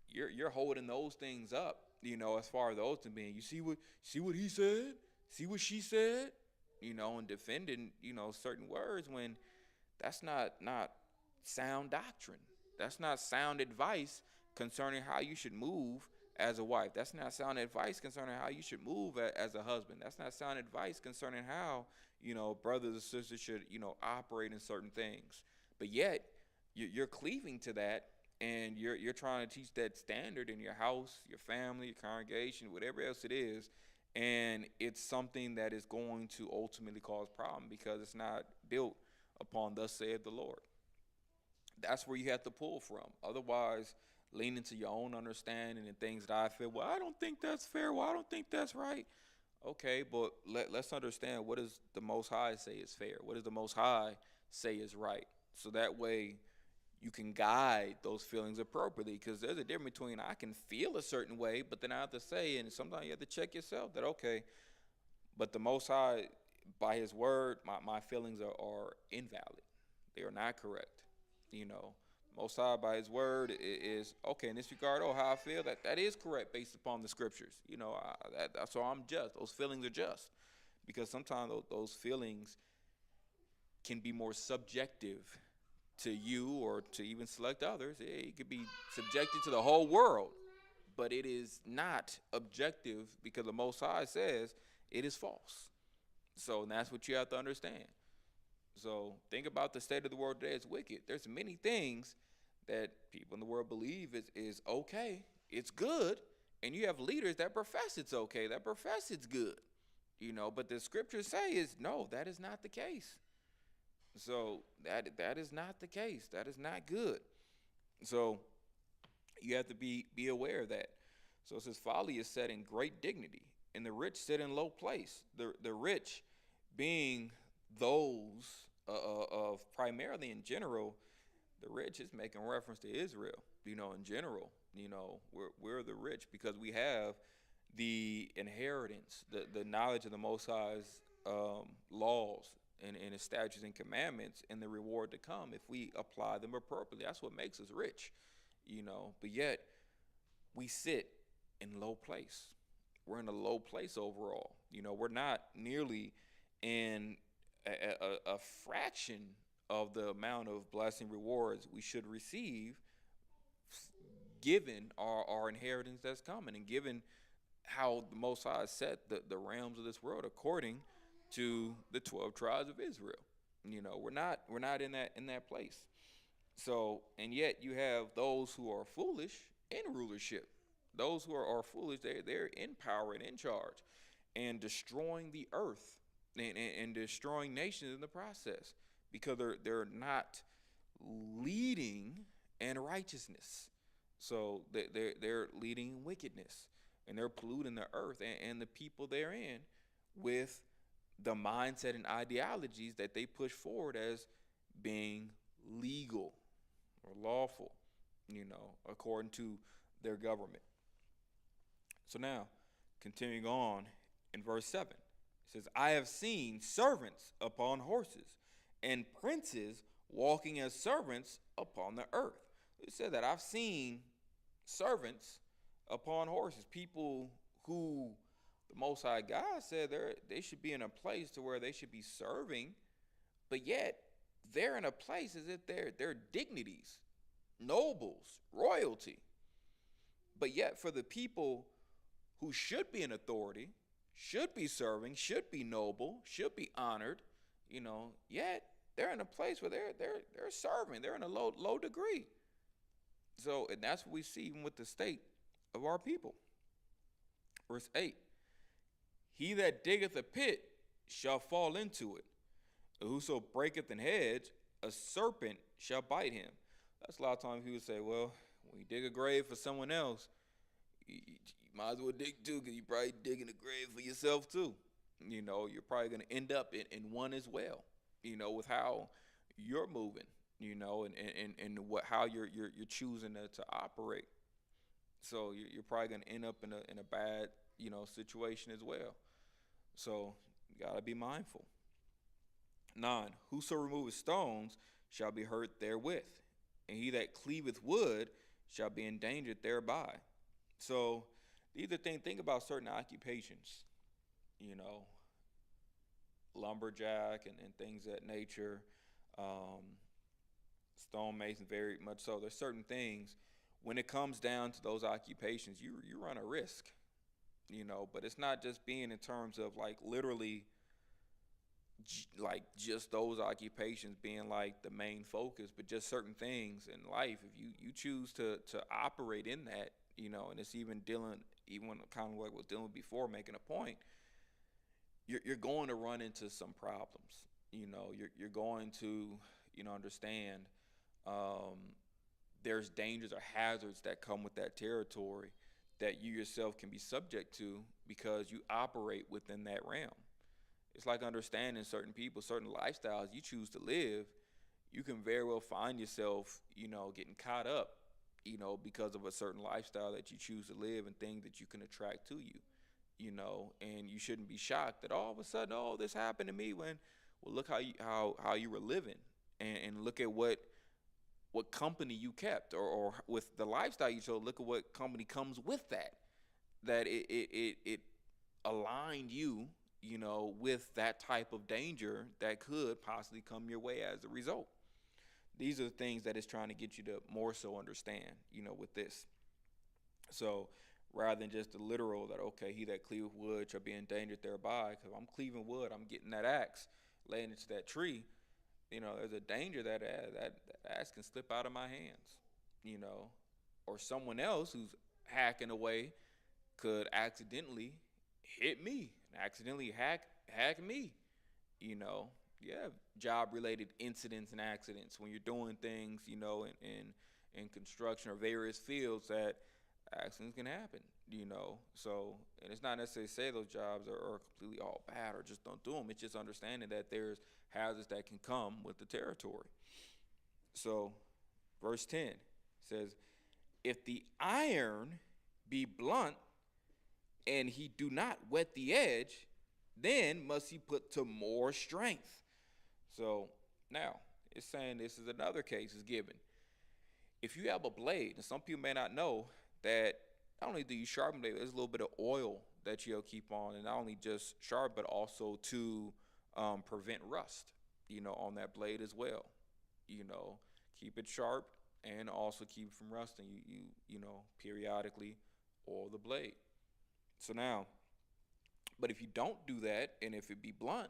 you're holding those things up, as far as those to being. You see what he said, see what she said, and defending, certain words when that's not sound doctrine. That's not sound advice concerning how you should move as a wife. That's not sound advice concerning how you should move as a husband. That's not sound advice concerning how, brothers and sisters should, operate in certain things. But yet, you're cleaving to that, and you're trying to teach that standard in your house, your family, your congregation, whatever else it is, and it's something that is going to ultimately cause problem because it's not built upon thus saith the Lord. That's where you have to pull from. Otherwise, lean into your own understanding and things that I feel, well, I don't think that's fair. Well, I don't think that's right. Okay, but let's understand, what does the Most High say is fair? What does the Most High say is right? So that way you can guide those feelings appropriately, because there's a difference between I can feel a certain way, but then I have to say, and sometimes you have to check yourself that, okay, but the Most High, by his word, my feelings are invalid. They are not correct. Most High by his word is okay in this regard. Oh, how I feel, that is correct based upon the scriptures. So I'm just. Those feelings are just, because sometimes those feelings can be more subjective to you or to even select others. It could be subjected to the whole world, but it is not objective because the Most High says it is false. So that's what you have to understand. So think about the state of the world today. It's wicked. There's many things that people in the world believe is okay. It's good. And you have leaders that profess it's okay, that profess it's good. But the scriptures say is no, that is not the case. So that is not the case. That is not good. So you have to be aware of that. So it says folly is set in great dignity, and the rich sit in low place. The rich being those of primarily in general, the rich is making reference to Israel. In general, we're the rich because we have the inheritance, the knowledge of the Most High's laws and his statutes and commandments, and the reward to come if we apply them appropriately. That's what makes us rich, But yet we sit in low place. We're in a low place overall. We're not nearly in a fraction of the amount of blessing rewards we should receive, given our inheritance that's coming, and given how the Most High set the realms of this world according to the 12 tribes of Israel. We're not in that place. So, and yet you have those who are foolish in rulership. Those who are foolish, they're in power and in charge, and destroying the earth and destroying nations in the process, because they're not leading in righteousness. So they're leading in wickedness, and they're polluting the earth and the people therein with the mindset and ideologies that they push forward as being legal or lawful, according to their government. So now, continuing on in verse 7, it says, I have seen servants upon horses and princes walking as servants upon the earth. It said that I've seen servants upon horses, people who the Most High God said they should be in a place to where they should be serving, but yet they're in a place as if they're dignities. nobles, royalty. But yet, for the people who should be in authority, should be serving, should be noble, should be honored, yet they're in a place where they're serving. They're in a low degree. So, and that's what we see even with the state of our people. Verse 8. He that diggeth a pit shall fall into it. Whoso breaketh an hedge, a serpent shall bite him. That's a lot of times people say, well, when you dig a grave for someone else, you might as well dig too, because you're probably digging a grave for yourself too. You're probably going to end up in one as well, with how you're moving, and how you're choosing to operate. So you're probably going to end up in a bad, situation as well. So you got to be mindful. 9, whoso removeth stones shall be hurt therewith, and he that cleaveth wood shall be endangered thereby. So these are things, think about certain occupations, lumberjack and things of that nature, stonemason, very much so. There's certain things, when it comes down to those occupations, you run a risk, but it's not just being in terms of like literally like just those occupations being like the main focus, but just certain things in life. If you choose to operate in that, and it's even kind of like what dealing before, making a point, you're going to run into some problems. You're going to understand there's dangers or hazards that come with that territory that you yourself can be subject to because you operate within that realm. It's like understanding certain people, certain lifestyles you choose to live. You can very well find yourself, getting caught up, because of a certain lifestyle that you choose to live and things that you can attract to you, and you shouldn't be shocked that all of a sudden, oh, this happened to me when, well, look how you were living and look at what company you kept or with the lifestyle you chose, look at what company comes with that it aligned you, with that type of danger that could possibly come your way as a result. These are the things that it's trying to get you to more so understand, with this. So rather than just the literal that, okay, he that cleaveth wood shall be endangered thereby, because I'm cleaving wood, I'm getting that axe, laying into that tree, there's a danger that axe can slip out of my hands, or someone else who's hacking away could accidentally hit me, accidentally hack me. You have job-related incidents and accidents when you're doing things, in construction or various fields that accidents can happen, So, and it's not necessarily say those jobs are completely all bad or just don't do them. It's just understanding that there's hazards that can come with the territory. So, verse 10 says, if the iron be blunt and he do not whet the edge, then must he put to more strength. So now it's saying this is another case is given. If you have a blade, and some people may not know that not only do you sharpen it, there's a little bit of oil that you'll keep on, and not only just sharp, but also to prevent rust, on that blade as well. Keep it sharp and also keep it from rusting. You periodically oil the blade. So now, but if you don't do that, and if it be blunt,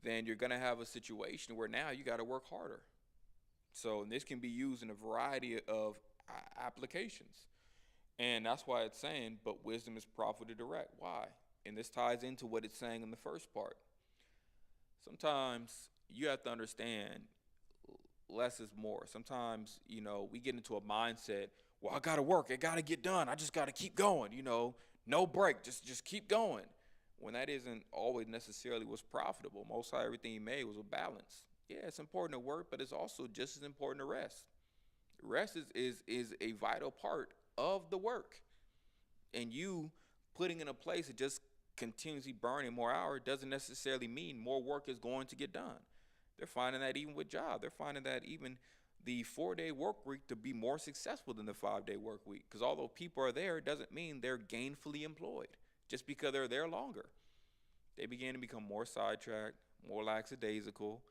then you're going to have a situation where now you got to work harder. So and this can be used in a variety of applications. And that's why it's saying, but wisdom is profitable to direct. Why? And this ties into what it's saying in the first part. Sometimes you have to understand less is more. Sometimes, we get into a mindset, well, I got to work. I got to get done. I just got to keep going, no break. Just keep going. When that isn't always necessarily what's profitable. Most of everything he made was a balance. Yeah, it's important to work, but it's also just as important to rest. Rest is a vital part of the work. And you putting in a place that just continuously burning more hours doesn't necessarily mean more work is going to get done. They're finding that even with jobs. They're finding that even the 4-day work week to be more successful than the 5-day work week. Because although people are there, it doesn't mean they're gainfully employed just because they're there longer. They begin to become more sidetracked, more lackadaisical,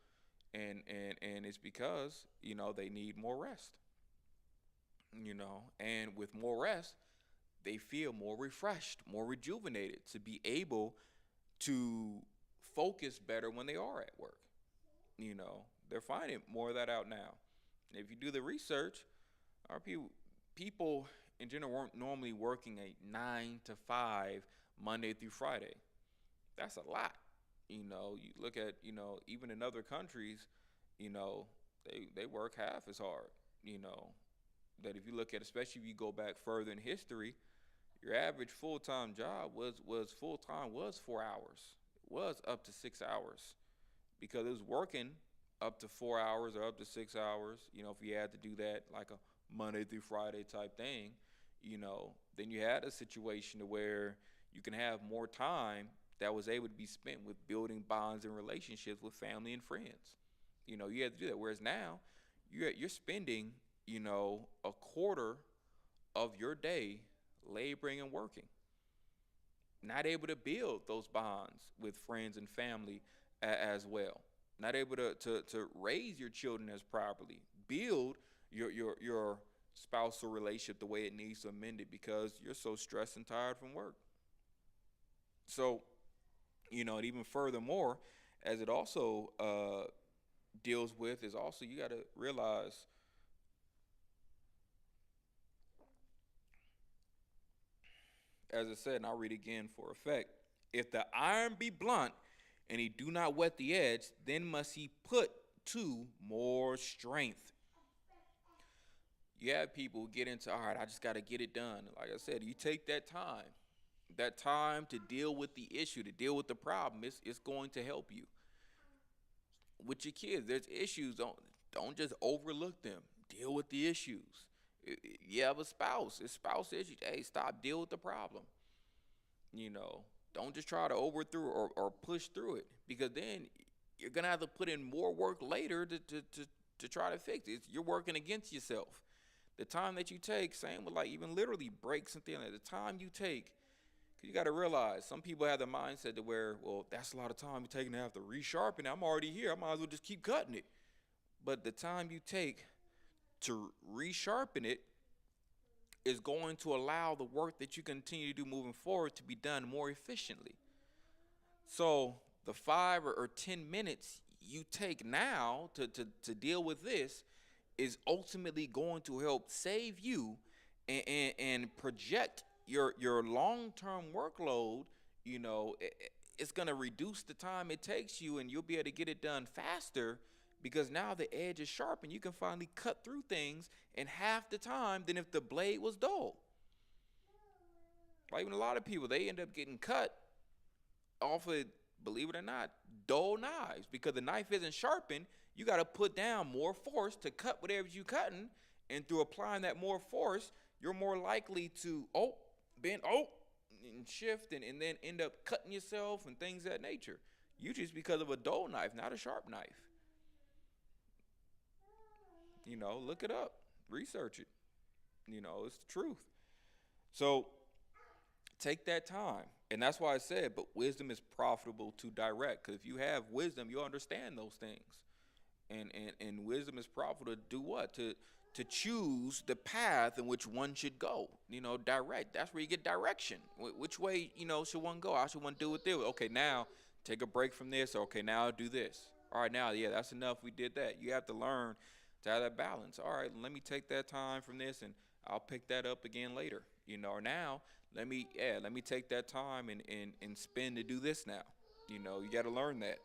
And it's because, they need more rest. And with more rest, they feel more refreshed, more rejuvenated to be able to focus better when they are at work. They're finding more of that out now. If you do the research, our people in general weren't normally working a 9 to 5 Monday through Friday. That's a lot. You look at, even in other countries, they work half as hard. That if you look at, especially if you go back further in history, your average full-time job was full-time was 4 hours. It was up to 6 hours because it was working up to 4 hours or up to 6 hours. If you had to do that like a Monday through Friday type thing, then you had a situation to where you can have more time that was able to be spent with building bonds and relationships with family and friends. You had to do that. Whereas now, you're spending, a quarter of your day laboring and working, not able to build those bonds with friends and family as well, not able to raise your children as properly, build your spousal relationship the way it needs to amend it because you're so stressed and tired from work. So, and even furthermore, as it also deals with, is also you got to realize, as I said, and I'll read again for effect, if the iron be blunt and he do not whet the edge, then must he put to more strength. You have people get into, all right, I just got to get it done. Like I said, you take that time to deal with the issue, to deal with the problem. It's going to help you. With your kids, there's issues. Don't just overlook them. Deal with the issues. You have a spouse. It's spouse issues. Hey, stop. Deal with the problem. Don't just try to overthrow or push through it, because then you're gonna have to put in more work later to try to fix it. You're working against yourself. The time that you take, same with like even literally breaks and things like that. The time you take, because you got to realize some people have the mindset to where, well, that's a lot of time you're taking to have to resharpen it. I'm already here. I might as well just keep cutting it. But the time you take to resharpen it is going to allow the work that you continue to do moving forward to be done more efficiently. So the 5 or 10 minutes you take now to deal with this is ultimately going to help save you and project your long-term workload. It's going to reduce the time it takes you, and you'll be able to get it done faster because now the edge is sharp and you can finally cut through things in half the time than if the blade was dull. Like even a lot of people, they end up getting cut off of, believe it or not, dull knives because the knife isn't sharpened. You got to put down more force to cut whatever you're cutting, and through applying that more force, you're more likely to bend, and shift, and then end up cutting yourself and things of that nature. Usually it's because of a dull knife, not a sharp knife. Look it up, research it. It's the truth. So take that time. And that's why I said, but wisdom is profitable to direct. Because if you have wisdom, you'll understand those things. And wisdom is profitable to do what? To choose the path in which one should go. Direct. That's where you get direction. Which way, should one go? How should one do it there? Okay, now take a break from this. Okay, now I'll do this. All right, now, yeah, that's enough. We did that. You have to learn to have that balance. All right, let me take that time from this, and I'll pick that up again later. Or now let me take that time and spend to do this now. You got to learn that.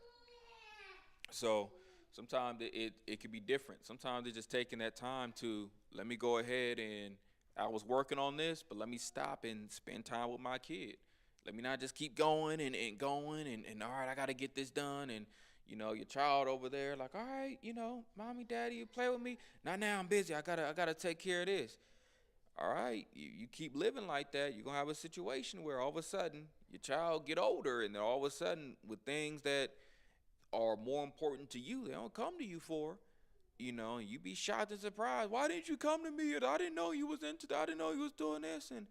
So sometimes it can be different. Sometimes it's just taking that time to let me go ahead, and I was working on this, but let me stop and spend time with my kid. Let me not just keep going and going and all right, I got to get this done. And your child over there like, all right, mommy, daddy, you play with me. Not now, I'm busy. I gotta take care of this. All right, you keep living like that, you're going to have a situation where all of a sudden your child get older, and then all of a sudden with things that are more important to you, they don't come to you for, and you be shocked and surprised. Why didn't you come to me? I didn't know you was into that. I didn't know you was doing this. And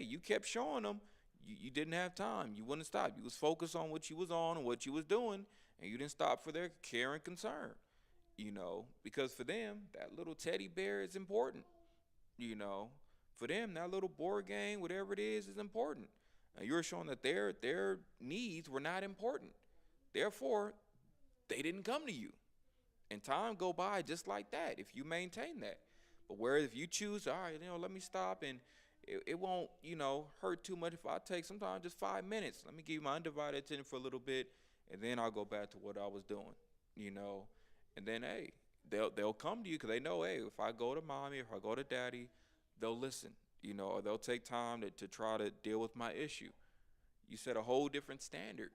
you kept showing them you didn't have time. You wouldn't stop. You was focused on what you was on and what you was doing, and you didn't stop for their care and concern, because for them, that little teddy bear is important, you know. For them, that little board game, whatever it is important. And you're showing that their needs were not important. Therefore, they didn't come to you. And time go by just like that if you maintain that. But whereas if you choose, all right, let me stop, and it won't, hurt too much if I take sometimes just 5 minutes. Let me give you my undivided attention for a little bit, and then I'll go back to what I was doing, And then, hey, they'll come to you because they know, hey, if I go to mommy, if I go to daddy, they'll listen, or they'll take time to try to deal with my issue. You set a whole different standard,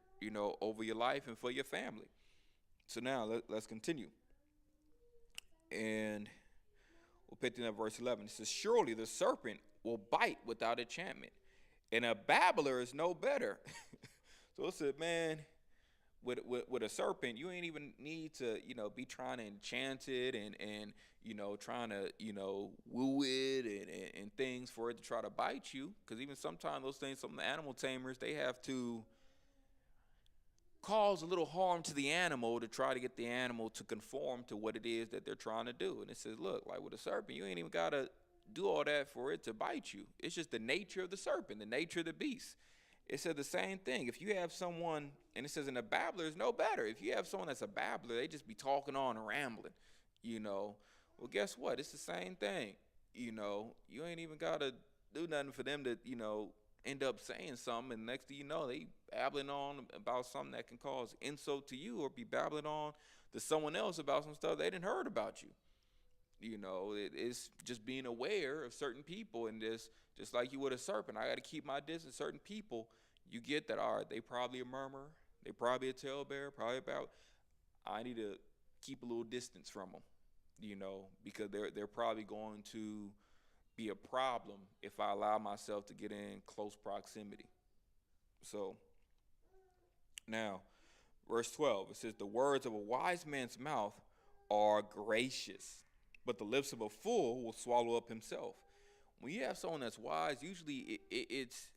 over your life and for your family. So now let's continue. And we'll pick up verse 11. It says, surely the serpent will bite without enchantment, and a babbler is no better. So it said, man, with a serpent, you ain't even need to, be trying to enchant it and trying to, woo it and things for it to try to bite you. Because even sometimes those things, some of the animal tamers, they have to cause a little harm to the animal to try to get the animal to conform to what it is that they're trying to do. And it says, look, like with a serpent, you ain't even got to do all that for it to bite you. It's just the nature of the serpent, the nature of the beast. It said the same thing. If you have someone, and it says, and a babbler is no better. If you have someone that's a babbler, they just be talking on and rambling, Well, guess what? It's the same thing. You ain't even got to do nothing for them to, end up saying something, and next thing you know, they babbling on about something that can cause insult to you, or be babbling on to someone else about some stuff they didn't heard about you. It's just being aware of certain people, and just like you with a serpent. I got to keep my distance. Certain people, you get that, all right, they probably a murmurer, they probably a talebearer, probably about, I need to keep a little distance from them, because they're probably going to be a problem if I allow myself to get in close proximity. So now, verse 12, it says, the words of a wise man's mouth are gracious, but the lips of a fool will swallow up himself. When you have someone that's wise, usually it's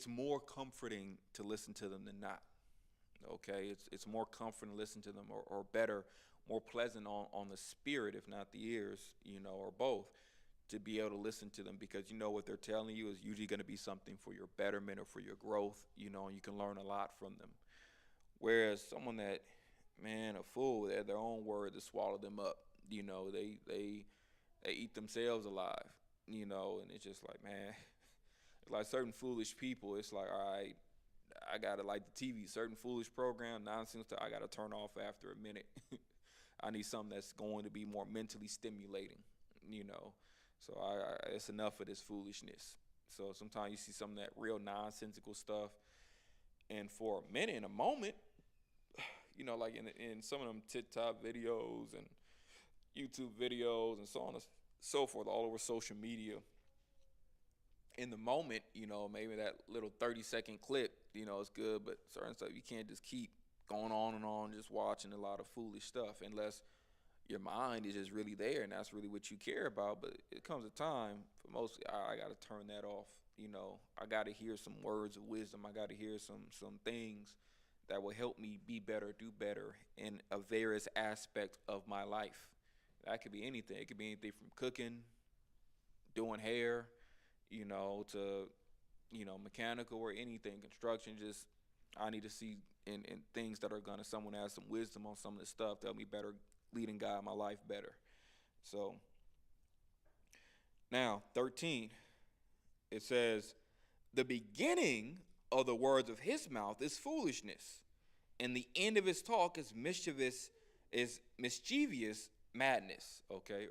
more comforting to listen to them than not. Okay, it's more comforting to listen to them, or better, more pleasant on the spirit, if not the ears, or both, to be able to listen to them, because what they're telling you is usually going to be something for your betterment or for your growth, and you can learn a lot from them. Whereas someone that, man, a fool, they have their own word to swallow them up. They eat themselves alive, and it's just like, man, like certain foolish people, it's like, all right, I gotta, like the TV, certain foolish program, nonsense, I gotta turn off after a minute. I need something that's going to be more mentally stimulating, So it's enough of this foolishness. So sometimes you see some of that real nonsensical stuff, and for a minute, in a moment, like in some of them TikTok videos and YouTube videos and so on and so forth, all over social media, in the moment, maybe that little 30-second clip, is good, but certain stuff you can't just keep going on and on just watching a lot of foolish stuff unless your mind is just really there and that's really what you care about. But it comes a time for most, I got to turn that off. I got to hear some words of wisdom. I got to hear some things that will help me be better, do better in a various aspect of my life. That could be anything. It could be anything from cooking, doing hair, to, mechanical or anything, construction. Just, I need to see in things that are going to, someone has some wisdom on some of this stuff that'll be better, lead and guide my life better. So now 13, it says, the beginning of the words of his mouth is foolishness, and the end of his talk is mischievous madness. Okay,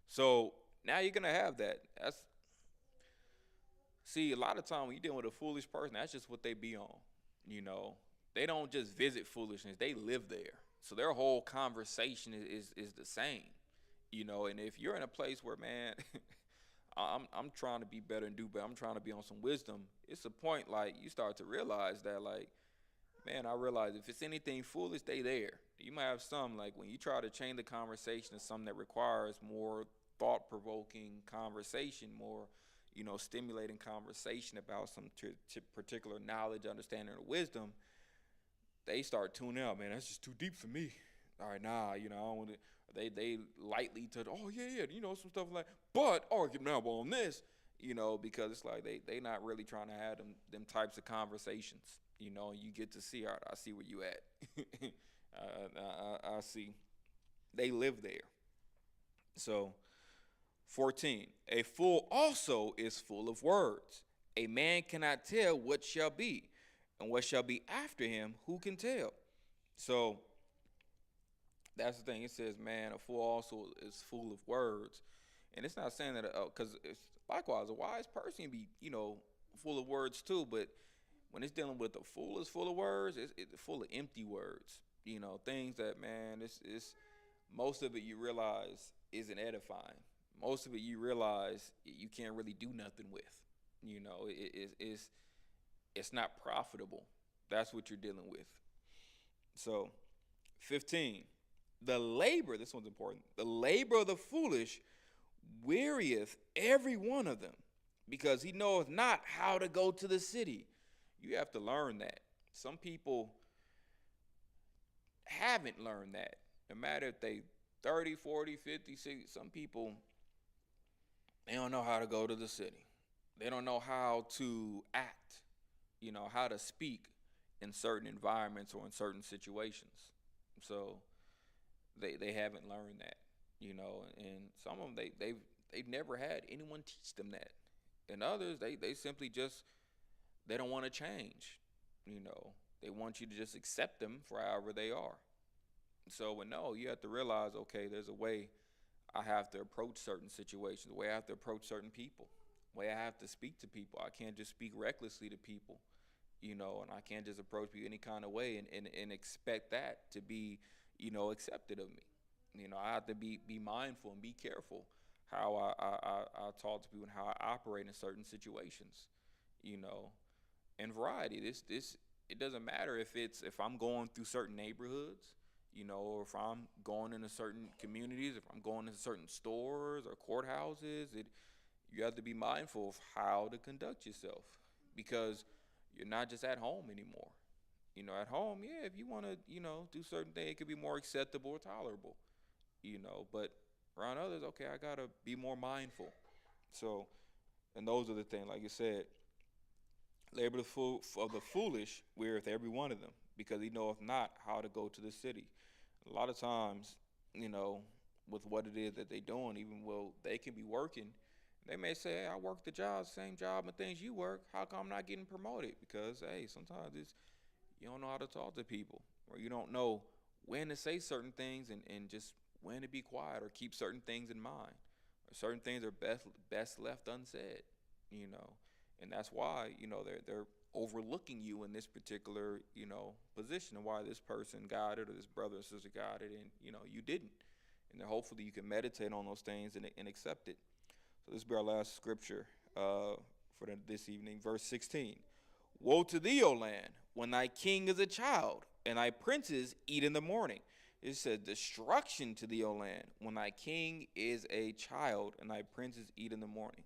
so now you're gonna have that. See, a lot of time when you're dealing with a foolish person, that's just what they be on. They don't just visit foolishness; they live there. So their whole conversation is the same. And if you're in a place where, man, I'm trying to be better and do better, I'm trying to be on some wisdom, it's a point like you start to realize that, like, man, I realize if it's anything foolish, they there. You might have some, like when you try to change the conversation to something that requires more thought-provoking conversation, more, stimulating conversation about some particular knowledge, understanding, or wisdom, they start tuning out. Man, that's just too deep for me. All right, nah, I don't want to. They lightly touch. Oh yeah, some stuff like. But argue now on this, because it's like they not really trying to have them types of conversations. You get to see. All right, I see where you at. I see. They live there. So 14. A fool also is full of words. A man cannot tell what shall be, and what shall be after him, who can tell? So that's the thing. It says, man, a fool also is full of words. And it's not saying that, because it's likewise, a wise person can be, full of words too. But when it's dealing with a fool is full of words, it's full of empty words. Things that, man, it's most of it you realize isn't edifying. Most of it you realize you can't really do nothing with. It's not profitable. That's what you're dealing with. So 15. This one's important. The labor of the foolish wearieth every one of them, because he knoweth not how to go to the city. You have to learn that. Some people haven't learned that. No matter if they 30, 40, 50, 60, some people, they don't know how to go to the city. They don't know how to act, how to speak in certain environments or in certain situations. So they haven't learned that, and some of them they've never had anyone teach them that. And others they simply just they don't want to change. They want you to just accept them for however they are. So no, you have to realize, okay, there's a way I have to approach certain situations, the way I have to approach certain people, the way I have to speak to people. I can't just speak recklessly to people, and I can't just approach people any kind of way and expect that to be, accepted of me. I have to be mindful and be careful how I talk to people and how I operate in certain situations, and variety. This it doesn't matter if I'm going through certain neighborhoods, or if I'm going into certain communities, if I'm going into certain stores or courthouses. You have to be mindful of how to conduct yourself, because you're not just at home anymore. At home, yeah, if you want to, do certain things, it could be more acceptable or tolerable, but around others, okay, I got to be more mindful. So, and those are the things, like you said, labor of the foolish weareth every one of them, because he knoweth not how to go to the city. A lot of times, with what it is that they're doing, even though they can be working, they may say, hey, I work the same job and things you work. How come I'm not getting promoted? Because, hey, sometimes you don't know how to talk to people, or you don't know when to say certain things and just when to be quiet or keep certain things in mind. Or certain things are best left unsaid, and that's why, they're overlooking you in this particular, position, and why this person got it or this brother or sister got it and, you didn't. And then hopefully you can meditate on those things and accept it. So this will be our last scripture for this evening, verse 16. Woe to thee, O land, when thy king is a child, and thy princes eat in the morning. It says, destruction to thee, O land, when thy king is a child, and thy princes eat in the morning.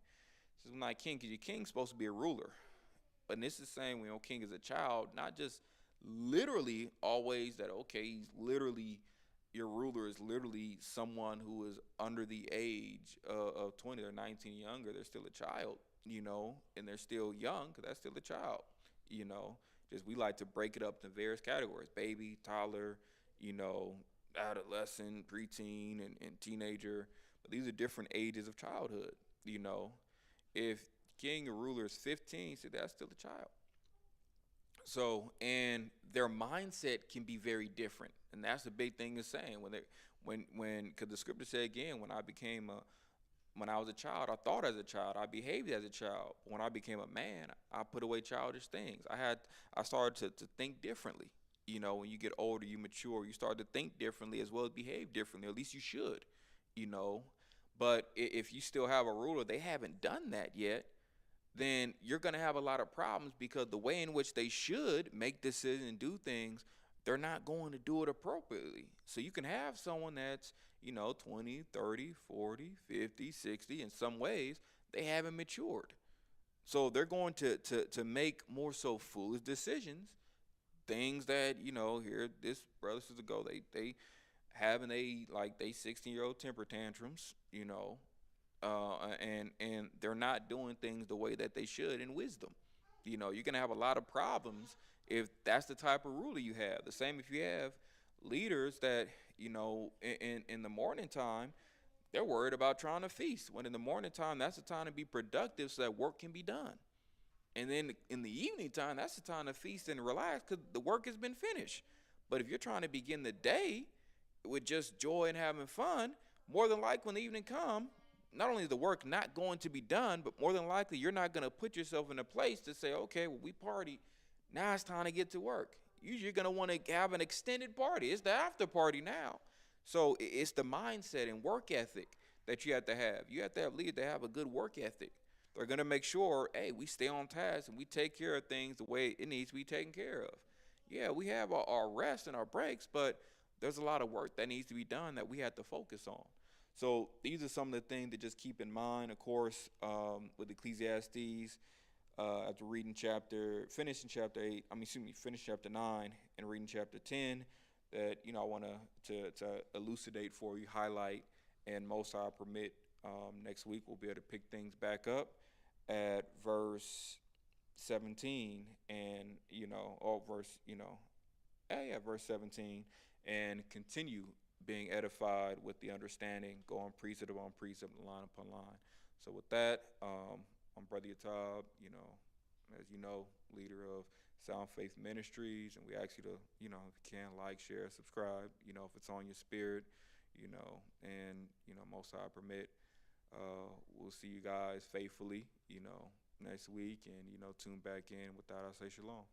This is when thy king, because your king's supposed to be a ruler. But this is saying when your king is a child, not just literally always that, okay, he's literally, your ruler is literally someone who is under the age of 20 or 19 younger. They're still a child, and they're still young, because that's still a child, Just we like to break it up to various categories: baby, toddler, adolescent, preteen, and teenager. But these are different ages of childhood, If king or ruler is 15, so that's still a child. So, and their mindset can be very different, and that's the big thing is saying when because the scripture said again, when I was a child, I thought as a child, I behaved as a child. When I became a man, I put away childish things. I started to think differently. When you get older, you mature, you start to think differently as well as behave differently. At least you should, But if you still have a ruler, they haven't done that yet, then you're going to have a lot of problems, because the way in which they should make decisions and do things, they're not going to do it appropriately. So you can have someone that's, 20, 30, 40, 50, 60. In some ways, they haven't matured. So they're going to make more so foolish decisions things that, here this brother sister go, they having they 16-year-old temper tantrums, and they're not doing things the way that they should in wisdom. You're gonna have a lot of problems if that's the type of ruler you have. The same if you have leaders that, in the morning time, they're worried about trying to feast, when in the morning time that's the time to be productive so that work can be done. And then in the evening time, that's the time to feast and relax because the work has been finished. But if you're trying to begin the day with just joy and having fun, more than likely when the evening come, not only is the work not going to be done, but more than likely you're not going to put yourself in a place to say, okay, well, we party. Now it's time to get to work. Usually you're going to want to have an extended party. It's the after party now. So it's the mindset and work ethic that you have to have. You have to have leaders that have a good work ethic. They're going to make sure, hey, we stay on task and we take care of things the way it needs to be taken care of. Yeah, we have our rest and our breaks, but there's a lot of work that needs to be done that we have to focus on. So these are some of the things to just keep in mind. Of course, with Ecclesiastes, after finishing chapter 9 and reading chapter 10, that I want to elucidate for you, highlight, and most I permit. Next week we'll be able to pick things back up at verse 17 and verse 17, and continue being edified with the understanding, going precept upon precept, line upon line. So with that, I'm Brother Yatab, as you know, leader of Sound Faith Ministries, and we ask you to, if you can, like, share, subscribe, if it's on your spirit, and, most I permit. We'll see you guys faithfully, next week, and, tune back in. With that, I say shalom.